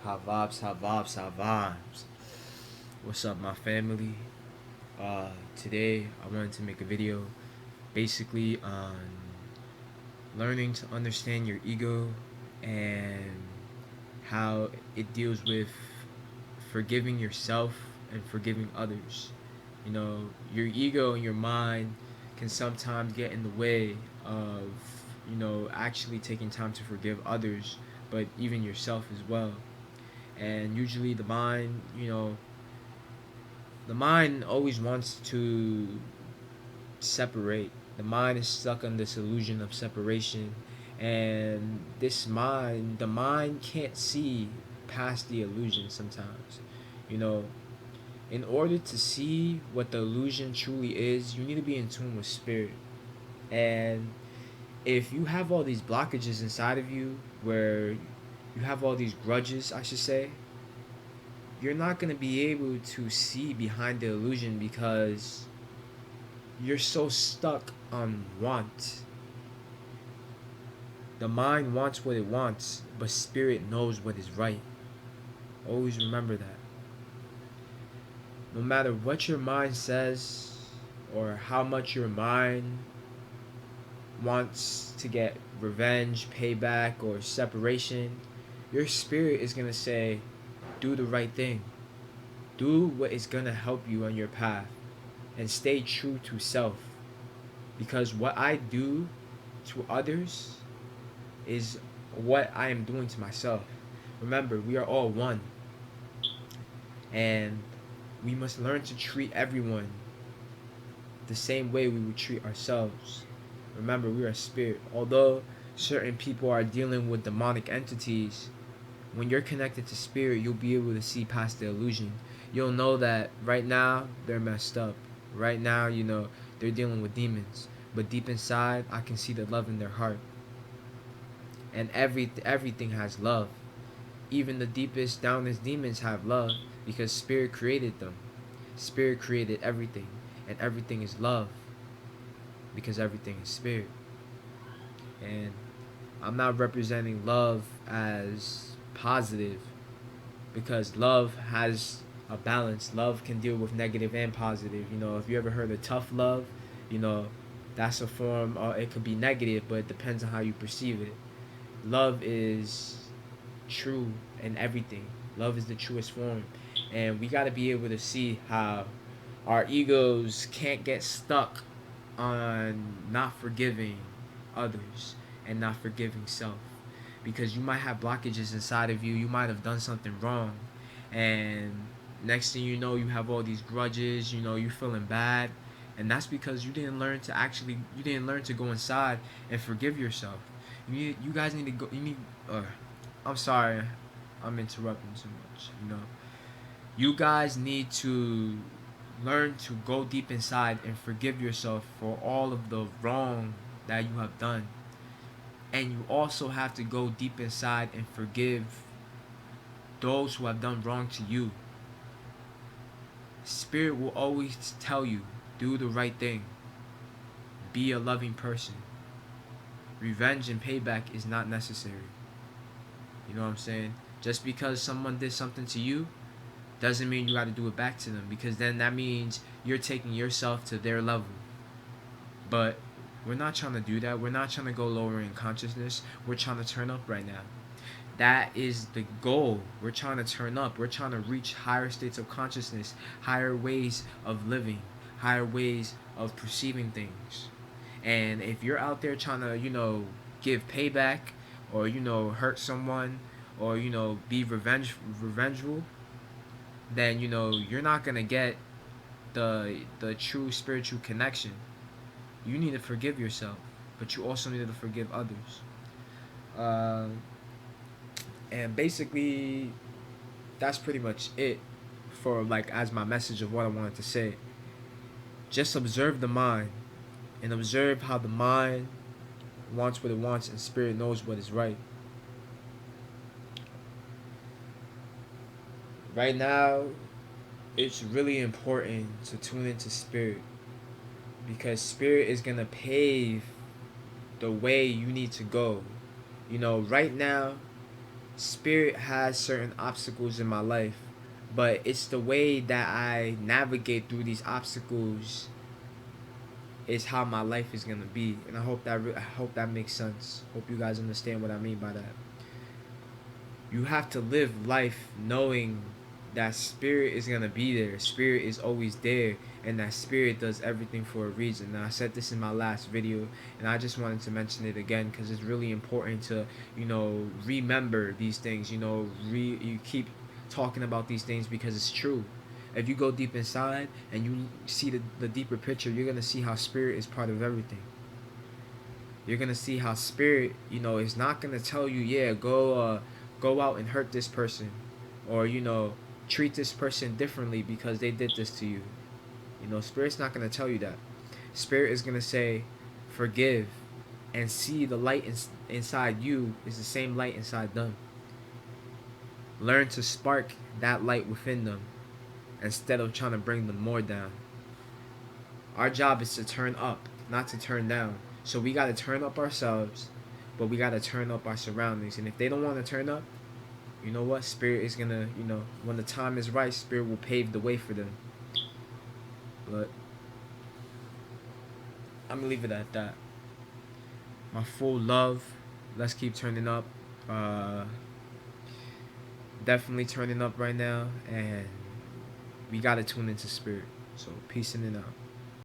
Hot vibes, hot vibes, hot vibes. What's up, my family? Today I wanted to make a video basically on learning to understand your ego and how it deals with forgiving yourself and forgiving others. You know, your ego and your mind can sometimes get in the way of, actually taking time to forgive others, but even yourself as well. And usually the mind always wants to separate. The mind is stuck on this illusion of separation, and the mind can't see past the illusion sometimes. You know, in order to see what the illusion truly is, you need to be in tune with spirit. And if you have all these blockages inside of you, where you have all these grudges, I should say, you're not going to be able to see behind the illusion because you're so stuck on want. The mind wants what it wants, but spirit knows what is right. Always remember that. No matter what your mind says or how much your mind wants to get revenge, payback, or separation, your spirit is going to say, do the right thing. Do what is going to help you on your path and stay true to self. Because what I do to others is what I am doing to myself. Remember, we are all one. And we must learn to treat everyone the same way we would treat ourselves. Remember, we are spirit. Although certain people are dealing with demonic entities, when you're connected to spirit, you'll be able to see past the illusion. You'll know that right now they're messed up. Right now, they're dealing with demons. But deep inside, I can see the love in their heart. And everything has love. Even the deepest, downest demons have love because spirit created them. Spirit created everything, and everything is love because everything is spirit. And I'm not representing love as positive because love has a balance. Love can deal with negative and positive. If you ever heard of tough love, you know, that's a form, it could be negative, but it depends on how you perceive it. Love is true in everything. Love is the truest form. And we got to be able to see how our egos can't get stuck on not forgiving others and not forgiving self. Because you might have blockages inside of you. You might have done something wrong. And next thing you know, you have all these grudges. You're feeling bad. And that's because you didn't learn to go inside and forgive yourself. You guys need to go. I'm sorry, I'm interrupting too much. You guys need to learn to go deep inside and forgive yourself for all of the wrong that you have done. And you also have to go deep inside and forgive those who have done wrong to you. Spirit will always tell you, do the right thing. Be a loving person. Revenge and payback is not necessary. You know what I'm saying? Just because someone did something to you doesn't mean you got to do it back to them, because then that means you're taking yourself to their level. But we're not trying to do that. We're not trying to go lower in consciousness. We're trying to turn up right now. That is the goal. We're trying to turn up. We're trying to reach higher states of consciousness, higher ways of living, higher ways of perceiving things. And if you're out there trying to, give payback or, hurt someone or, be revengeful, then, you're not going to get the true spiritual connection. You need to forgive yourself, but you also need to forgive others. And basically, that's pretty much it for as my message of what I wanted to say. Just observe the mind and observe how the mind wants what it wants and spirit knows what is right. Right now, it's really important to tune into spirit, because spirit is going to pave the way you need to go. Right now, Spirit has certain obstacles in my life, but it's the way that I navigate through these obstacles is how my life is gonna be, and I hope that makes sense. Hope you guys understand what I mean by that. You have to live life knowing that spirit is gonna be there. Spirit is always there, and that spirit does everything for a reason. Now I said this in my last video, and I just wanted to mention it again because it's really important to, remember these things. You keep talking about these things because it's true. If you go deep inside and you see the deeper picture, you're gonna see how spirit is part of everything. You're gonna see how spirit, is not gonna tell you, yeah, go out and hurt this person, or treat this person differently because they did this to you. Spirit's not gonna tell you that. Spirit is gonna say, forgive, and see the light inside you is the same light inside them. Learn to spark that light within them instead of trying to bring them more down. Our job is to turn up, not to turn down. So we got to turn up ourselves, but we got to turn up our surroundings. And if they don't want to turn up, you know what? Spirit is going to, when the time is right, Spirit will pave the way for them. But I'm going to leave it at that. My full love. Let's keep turning up. Definitely turning up right now. And we got to tune into Spirit. So peace in and out.